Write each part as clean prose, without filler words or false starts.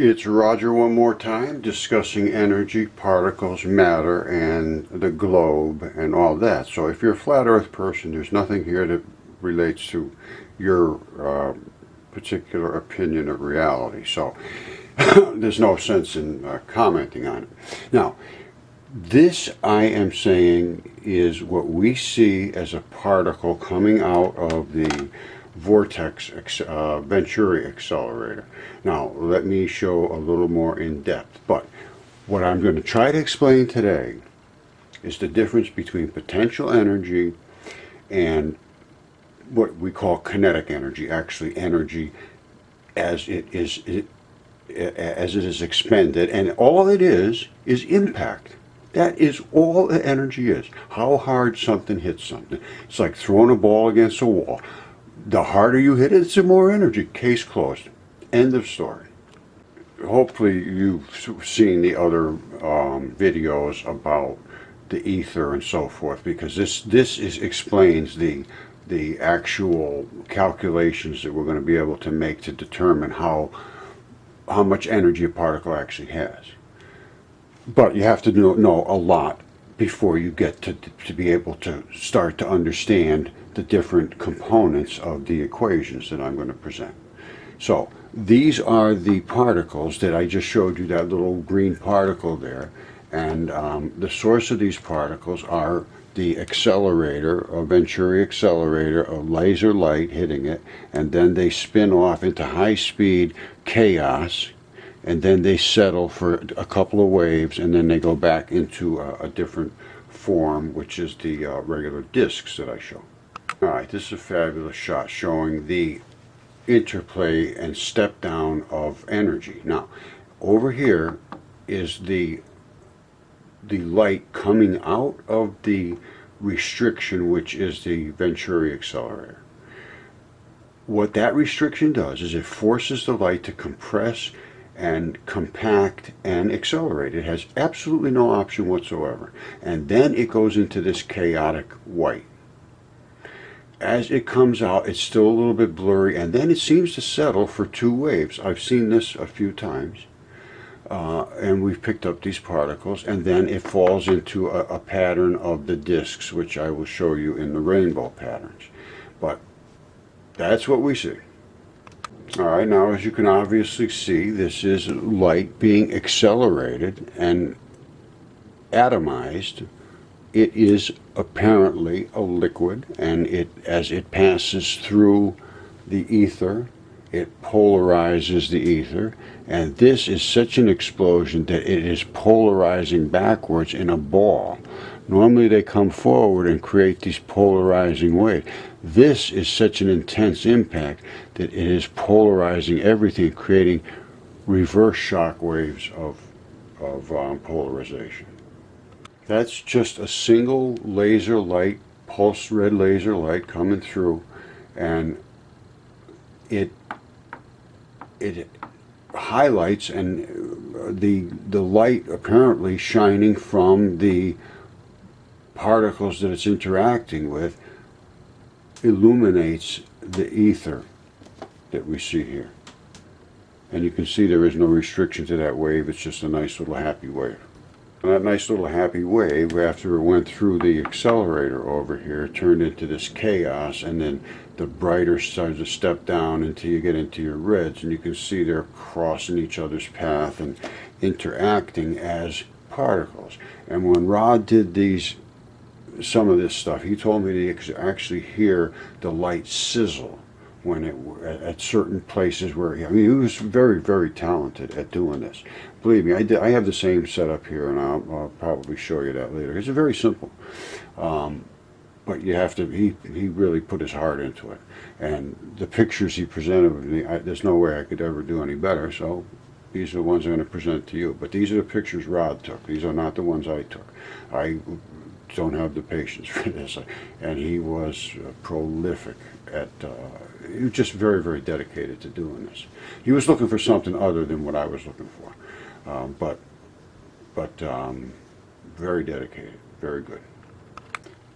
It's Roger one more time, discussing energy, particles, matter, and the globe and all that. So if you're a flat earth person, there's nothing here that relates to your particular opinion of reality. So there's no sense in commenting on it. Now, this I am saying is what we see as a particle coming out of the vortex Venturi accelerator. Now let me show a little more in depth, but what I'm going to try to explain today is the difference between potential energy and what we call kinetic energy, actually energy as it is expended, and all it is impact. That is all the energy is. How hard something hits something. It's like throwing a ball against a wall. The harder you hit it, the more energy. Case closed. End of story. Hopefully you've seen the other videos about the ether and so forth, because this explains the actual calculations that we're going to be able to make to determine how much energy a particle actually has. But you have to know a lot before you get to be able to start to understand the different components of the equations that I'm going to present. So these are the particles that I just showed you, that little green particle there, and the source of these particles are the accelerator, a Venturi accelerator, a laser light hitting it, and then they spin off into high-speed chaos, and then they settle for a couple of waves, and then they go back into a different form, which is the regular discs that I show. Alright, this is a fabulous shot showing the interplay and step down of energy. Now, over here is the light coming out of the restriction, which is the Venturi accelerator. What that restriction does is it forces the light to compress and compact and accelerate. It has absolutely no option whatsoever. And then it goes into this chaotic white. As it comes out, it's still a little bit blurry, and then it seems to settle for two waves. I've seen this a few times, and we've picked up these particles, and then it falls into a pattern of the disks, which I will show you in the rainbow patterns. But that's what we see. Alright, now as you can obviously see, this is light being accelerated and atomized. It is apparently a liquid, and as it passes through the ether, it polarizes the ether, and this is such an explosion that it is polarizing backwards in a ball. Normally they come forward and create these polarizing waves. This is such an intense impact that it is polarizing everything, creating reverse shock waves of polarization. That's just a single laser light, pulse red laser light coming through, and it highlights, and the light apparently shining from the particles that it's interacting with illuminates the ether that we see here. And you can see there is no restriction to that wave. It's just a nice little happy wave. And that nice little happy wave, after it went through the accelerator over here, turned into this chaos, and then the brighter started to step down until you get into your reds, and you can see they're crossing each other's path and interacting as particles. And when Rod did some of this stuff, he told me to actually hear the light sizzle when at certain places where, I mean, he was very, very talented at doing this. Believe me, I have the same setup here, and I'll probably show you that later. It's very simple, but you have to. He really put his heart into it, and the pictures he presented with me, there's no way I could ever do any better. So these are the ones I'm going to present to you. But these are the pictures Rod took. These are not the ones I took. I don't have the patience for this, and he was prolific at. He was just very, very dedicated to doing this. He was looking for something other than what I was looking for. But very dedicated, very good.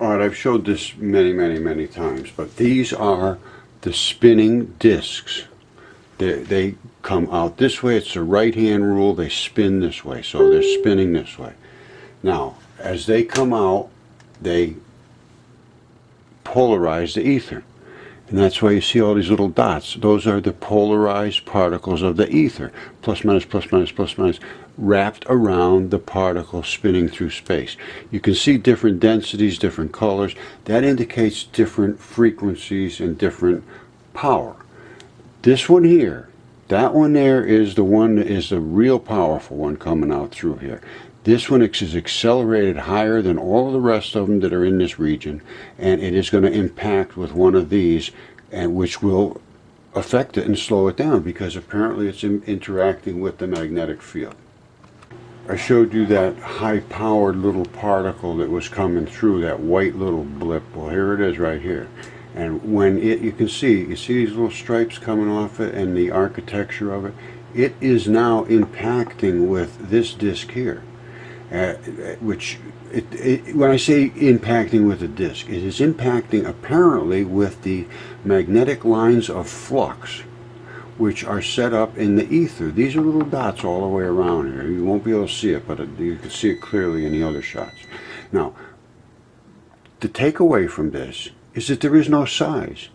All right, I've showed this many, many, many times, but these are the spinning discs They come out this way. It's a right-hand rule. They spin this way, so they're spinning this way. Now, as they come out, they polarize the ether. And that's why you see all these little dots. Those are the polarized particles of the ether, plus minus, plus minus, plus minus, wrapped around the particle spinning through space. You can see different densities, different colors. That indicates different frequencies and different power. This one here, that one there is the one that is the real powerful one coming out through here. This one is accelerated higher than all the rest of them that are in this region, and it is going to impact with one of these, and which will affect it and slow it down because apparently it's interacting with the magnetic field. I showed you that high-powered little particle that was coming through, that white little blip. Well, here it is right here. And when you can see these little stripes coming off it and the architecture of it, it is now impacting with this disk here. When I say impacting with a disk, it is impacting apparently with the magnetic lines of flux, which are set up in the ether. These are little dots all the way around here. You won't be able to see it, but you can see it clearly in the other shots. Now, the takeaway from this is that there is no size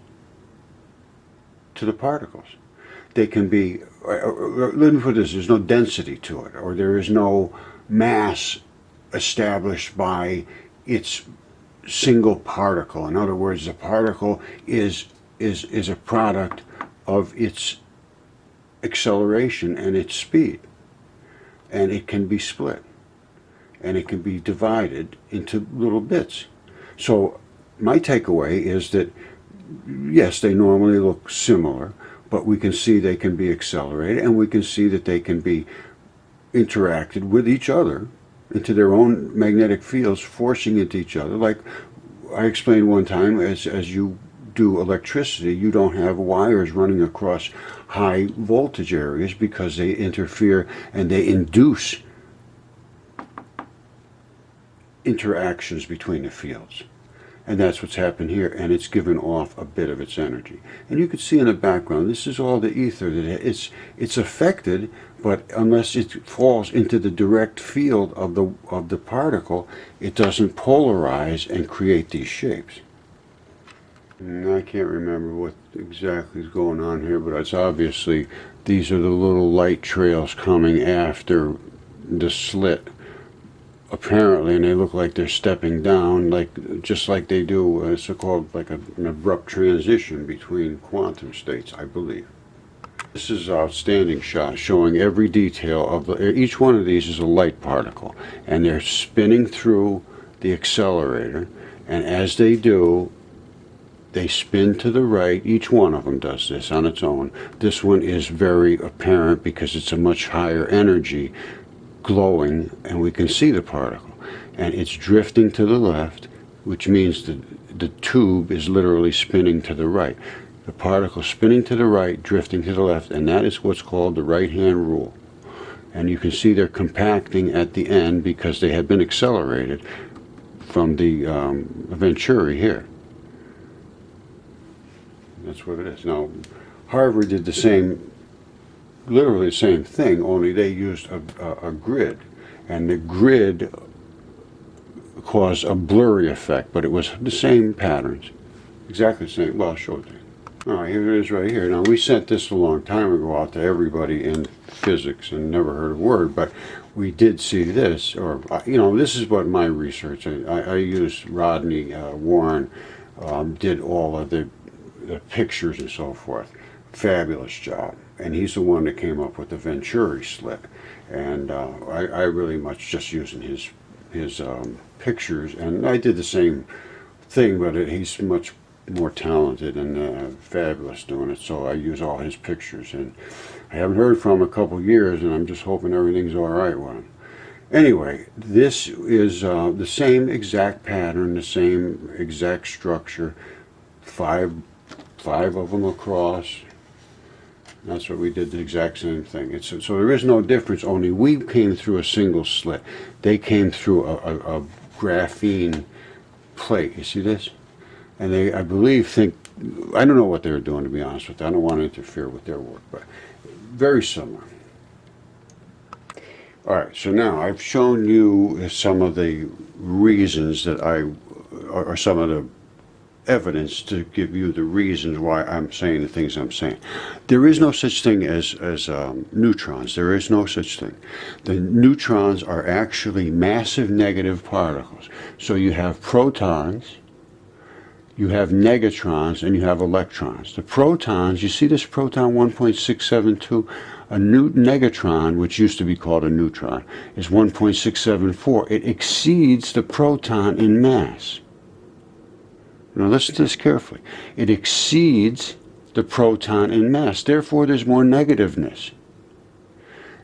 to the particles. They can be, let me put this, there's no density to it, or there is no mass established by its single particle. In other words, the particle is a product of its acceleration and its speed, and it can be split and it can be divided into little bits. So my takeaway is that yes, they normally look similar, but we can see they can be accelerated, and we can see that they can be interacted with each other into their own magnetic fields, forcing into each other. Like I explained one time, as you do electricity, you don't have wires running across high voltage areas because they interfere and they induce interactions between the fields. And that's what's happened here, and it's given off a bit of its energy. And you can see in the background, this is all the ether that it's affected, but unless it falls into the direct field of the particle, it doesn't polarize and create these shapes. And I can't remember what exactly is going on here, but it's obviously these are the little light trails coming after the slit, apparently, and they look like they're stepping down, just like they do. It's called like an abrupt transition between quantum states, I believe. This is an outstanding shot showing every detail of each one of these is a light particle, and they're spinning through the accelerator, and as they do, they spin to the right. Each one of them does this on its own. This one is very apparent because it's a much higher energy glowing, and we can see the particle, and it's drifting to the left, which means the tube is literally spinning to the right. The particle spinning to the right, drifting to the left, and that is what's called the right-hand rule. And you can see they're compacting at the end because they have been accelerated from the Venturi here. That's what it is. Now, Harvard did the same, literally the same thing, only they used a grid, and the grid caused a blurry effect, but it was the same patterns, exactly the same. Well, I'll show it to you. All right, here it is right here. Now, we sent this a long time ago out to everybody in physics and never heard a word, but we did see this, or, this is what my research, I used Rodney Warren, did all of the pictures and so forth. Fabulous job. And he's the one that came up with the Venturi slit. And I really much just using his pictures, and I did the same thing, but he's much more talented and fabulous doing it, so I use all his pictures, and I haven't heard from him a couple years, and I'm just hoping everything's all right with him. Anyway, this is the same exact pattern, the same exact structure, five of them across. That's what we did, the exact same thing. So there is no difference, only we came through a single slit. They came through a graphene plate. You see this? And they, I believe, think I don't know what they're doing, to be honest with you. I don't want to interfere with their work, but very similar. All right, so now I've shown you some of the reasons that or some of the evidence to give you the reasons why I'm saying the things I'm saying. There is no such thing as neutrons. There is no such thing. The neutrons are actually massive negative particles. So you have protons, you have negatrons, and you have electrons. The protons, you see this proton 1.672? A negatron, which used to be called a neutron, is 1.674. It exceeds the proton in mass. Now listen to this carefully. It exceeds the proton in mass. Therefore, there's more negativeness.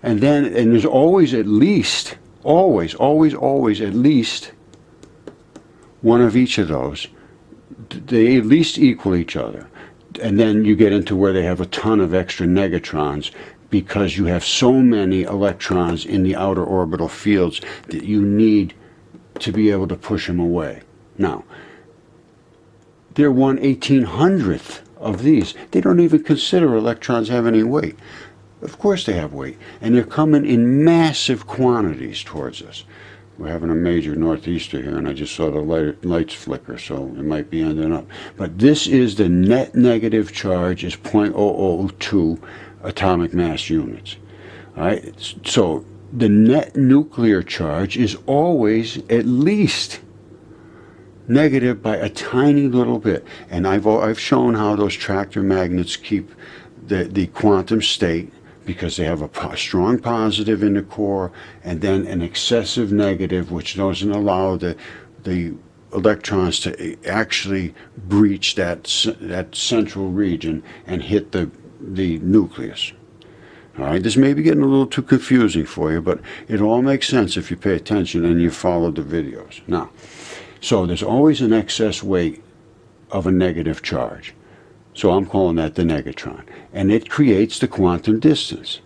And there's always at least, always at least one of each of those. They at least equal each other. And then you get into where they have a ton of extra negatrons because you have so many electrons in the outer orbital fields that you need to be able to push them away. Now, they're 1/1800th of these. They don't even consider electrons have any weight. Of course they have weight. And they're coming in massive quantities towards us. We're having a major northeaster here, and I just saw the lights flicker, so it might be ending up. But this is the net negative charge is 0.002 atomic mass units. All right? So the net nuclear charge is always at least negative by a tiny little bit. And I've shown how those tractor magnets keep the quantum state, because they have a strong positive in the core and then an excessive negative, which doesn't allow the electrons to actually breach that central region and hit the nucleus. All right, this may be getting a little too confusing for you, but it all makes sense if you pay attention and you follow the videos. Now, so there's always an excess weight of a negative charge. So I'm calling that the negatron. And it creates the quantum distance.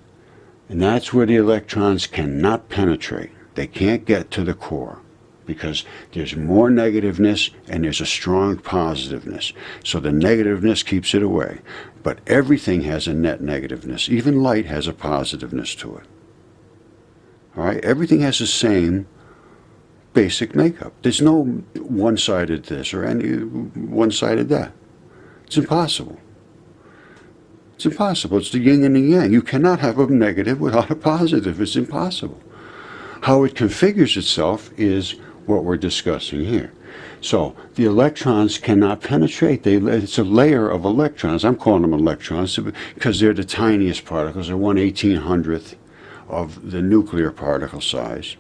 And that's where the electrons cannot penetrate. They can't get to the core because there's more negativeness and there's a strong positiveness. So the negativeness keeps it away. But everything has a net negativeness. Even light has a positiveness to it. All right? Everything has the same basic makeup. There's no one-sided this or any one-sided that. It's impossible. It's impossible. It's the yin and the yang. You cannot have a negative without a positive. It's impossible. How it configures itself is what we're discussing here. So the electrons cannot penetrate. It's a layer of electrons. I'm calling them electrons because they're the tiniest particles. They're 1/1800th of the nuclear particle size.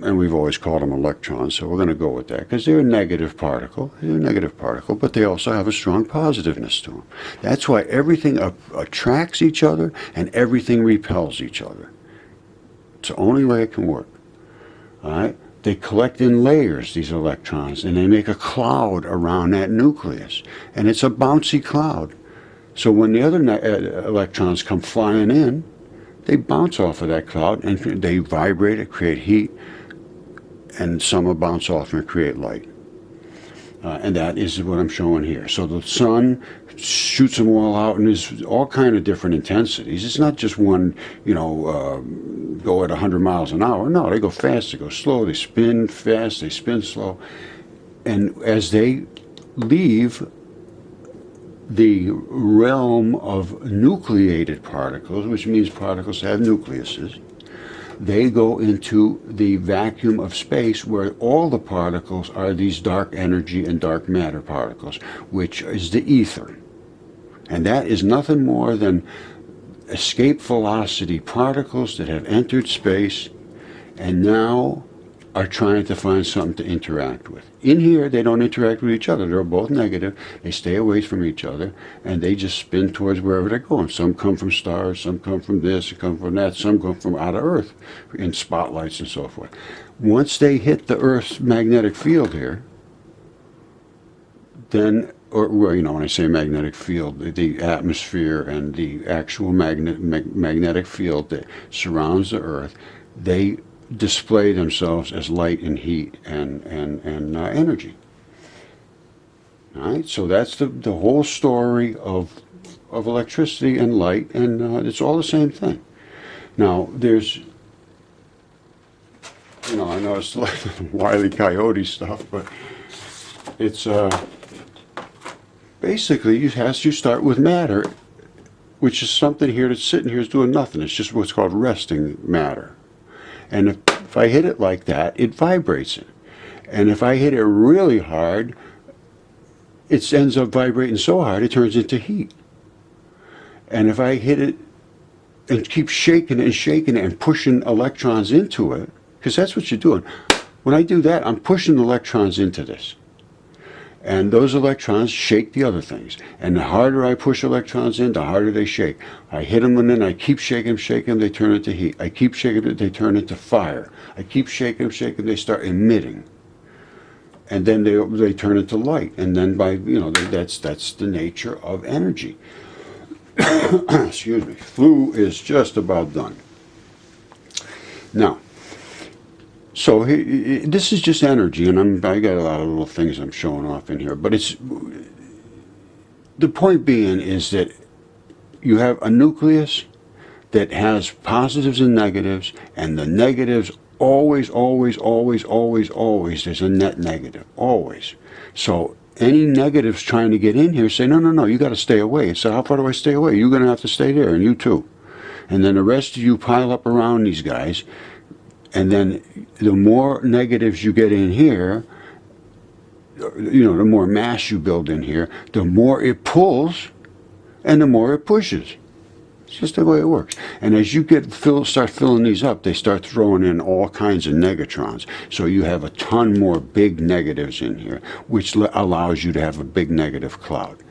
And we've always called them electrons, so we're going to go with that because they're a negative particle. They're a negative particle, but they also have a strong positiveness to them. That's why everything attracts each other and everything repels each other. It's the only way it can work. All right? They collect in layers, these electrons, and they make a cloud around that nucleus. And it's a bouncy cloud. So when the other electrons come flying in, they bounce off of that cloud and they vibrate and create heat. And some will bounce off and create light. And that is what I'm showing here. So the sun shoots them all out, and there's all kind of different intensities. It's not just one, go at 100 miles an hour. No, they go fast, they go slow, they spin fast, they spin slow. And as they leave the realm of nucleated particles, which means particles have nucleuses, they go into the vacuum of space where all the particles are these dark energy and dark matter particles, which is the ether. And that is nothing more than escape velocity particles that have entered space and now are trying to find something to interact with. In here, they don't interact with each other. They're both negative. They stay away from each other, and they just spin towards wherever they're going. Some come from stars, some come from this, some come from that, some come from out of Earth in spotlights and so forth. Once they hit the Earth's magnetic field here, then, when I say magnetic field, the atmosphere and the actual magnetic field that surrounds the Earth, they display themselves as light and heat and energy. All right, so that's the whole story of electricity and light, and it's all the same thing. Now, there's, I know it's like Wile E. Coyote stuff, but it's basically you start with matter, which is something here that's sitting here is doing nothing. It's just what's called resting matter. And if I hit it like that, it vibrates it. And if I hit it really hard, it ends up vibrating so hard it turns into heat. And if I hit it and keep shaking it and shaking it and pushing electrons into it, because that's what you're doing. When I do that, I'm pushing electrons into this. And those electrons shake the other things. And the harder I push electrons in, the harder they shake. I hit them and then I keep shaking them, they turn into heat. I keep shaking them, they turn into fire. I keep shaking them, they start emitting. And then they turn into light. And then that's the nature of energy. Excuse me. Flu is just about done. Now, so this is just energy, and I got a lot of little things I'm showing off in here, but the point being is that you have a nucleus that has positives and negatives, and the negatives always, there's a net negative, always. So any negatives trying to get in here say, no, you got to stay away. So how far do I stay away? You're going to have to stay there, and you too. And then the rest of you pile up around these guys, and then the more negatives you get in here, the more mass you build in here, the more it pulls and the more it pushes. It's just the way it works. And as you start filling these up, they start throwing in all kinds of negatrons. So you have a ton more big negatives in here, which allows you to have a big negative cloud.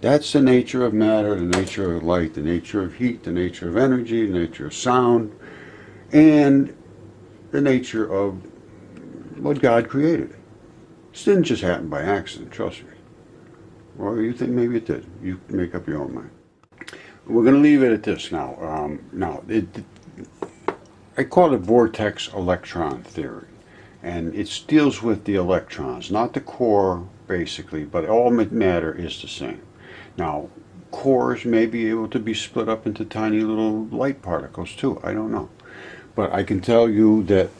That's the nature of matter, the nature of light, the nature of heat, the nature of energy, the nature of sound, and the nature of what God created. This didn't just happen by accident, trust me. Or you think maybe it did. You make up your own mind. We're going to leave it at this now. I call it vortex electron theory. And it deals with the electrons, not the core, basically, but all matter is the same. Now, cores may be able to be split up into tiny little light particles, too. I don't know. But I can tell you that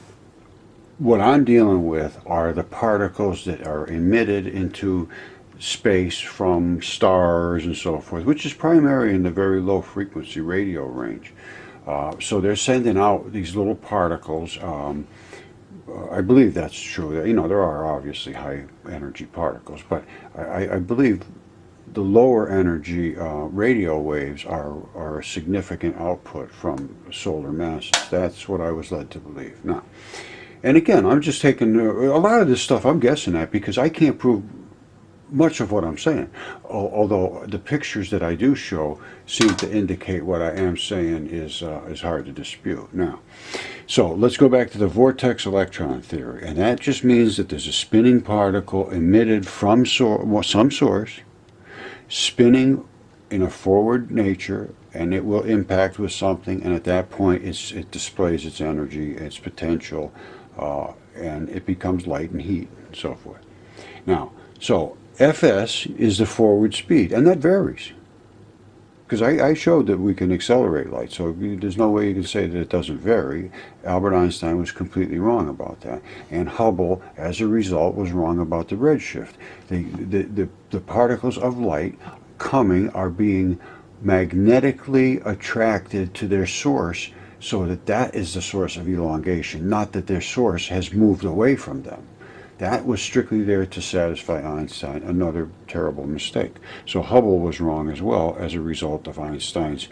what I'm dealing with are the particles that are emitted into space from stars and so forth, which is primarily in the very low frequency radio range. So they're sending out these little particles. I believe that's true. There are obviously high energy particles, but I believe the lower energy radio waves are a significant output from solar masses. That's what I was led to believe. Now, and again, I'm just taking a lot of this stuff I'm guessing at because I can't prove much of what I'm saying. Although the pictures that I do show seem to indicate what I am saying is hard to dispute. Now, so let's go back to the vortex electron theory, and that just means that there's a spinning particle emitted from some source, spinning in a forward nature, and it will impact with something, and at that point it displays its energy, its potential, and it becomes light and heat and so forth. Now, so Fs is the forward speed, and that varies. Because I showed that we can accelerate light, so there's no way you can say that it doesn't vary. Albert Einstein was completely wrong about that. And Hubble, as a result, was wrong about the redshift. The particles of light coming are being magnetically attracted to their source, so that is the source of elongation, not that their source has moved away from them. That was strictly there to satisfy Einstein, another terrible mistake. So Hubble was wrong as well as a result of Einstein's,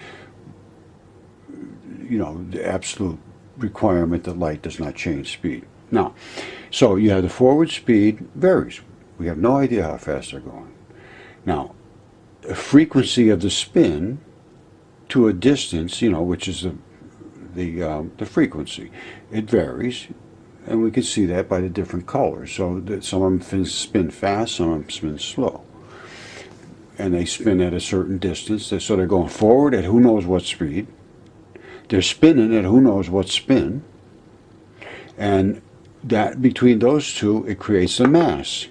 the absolute requirement that light does not change speed. Now, so you have the forward speed varies. We have no idea how fast they're going. Now, the frequency of the spin to a distance, which is the frequency, it varies. And we can see that by the different colors. So that some of them spin fast, some of them spin slow. And they spin at a certain distance. So they're going forward at who knows what speed. They're spinning at who knows what spin. And that between those two, it creates a mass.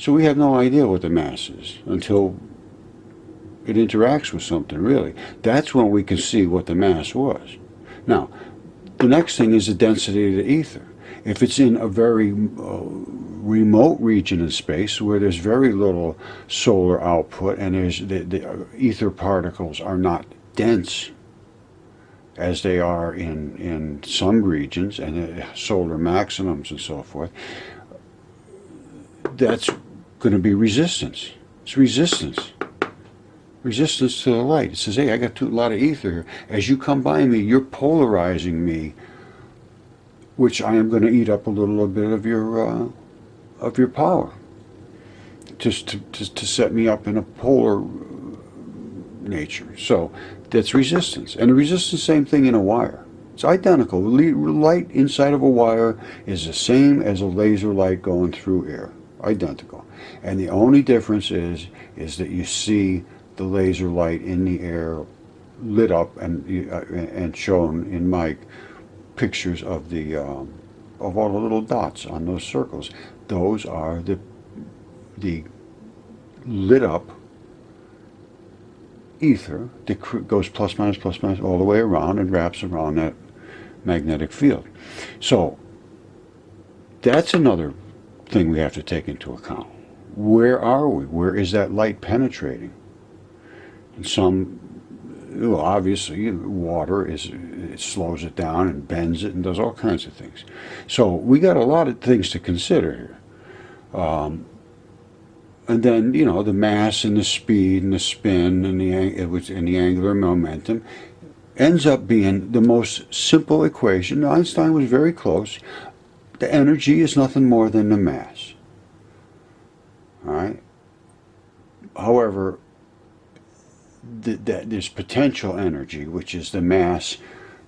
So we have no idea what the mass is until it interacts with something, really. That's when we can see what the mass was. Now, the next thing is the density of the ether. If it's in a very remote region in space where there's very little solar output and the ether particles are not dense as they are in some regions and solar maximums and so forth, that's going to be resistance. It's resistance. Resistance to the light. It says, hey, I got a lot of ether here. As you come by me, you're polarizing me, which I am going to eat up a little bit of your power, just to set me up in a polar nature. So that's resistance. And the resistance, same thing in a wire. It's identical. Light inside of a wire is the same as a laser light going through air. Identical. And the only difference is that you see the laser light in the air lit up and shown in my pictures of the of all the little dots on those circles. Those are the lit up ether that goes plus minus all the way around and wraps around that magnetic field. So that's another thing we have to take into account. Where are we? Where is that light penetrating? And well, obviously, water it slows it down and bends it and does all kinds of things. So we got a lot of things to consider here. And then, the mass and the speed and the spin and the angular momentum ends up being the most simple equation. Einstein was very close. The energy is nothing more than the mass. All right? However, there's potential energy, which is the mass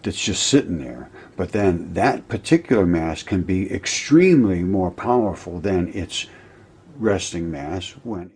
that's just sitting there. But then that particular mass can be extremely more powerful than its resting mass when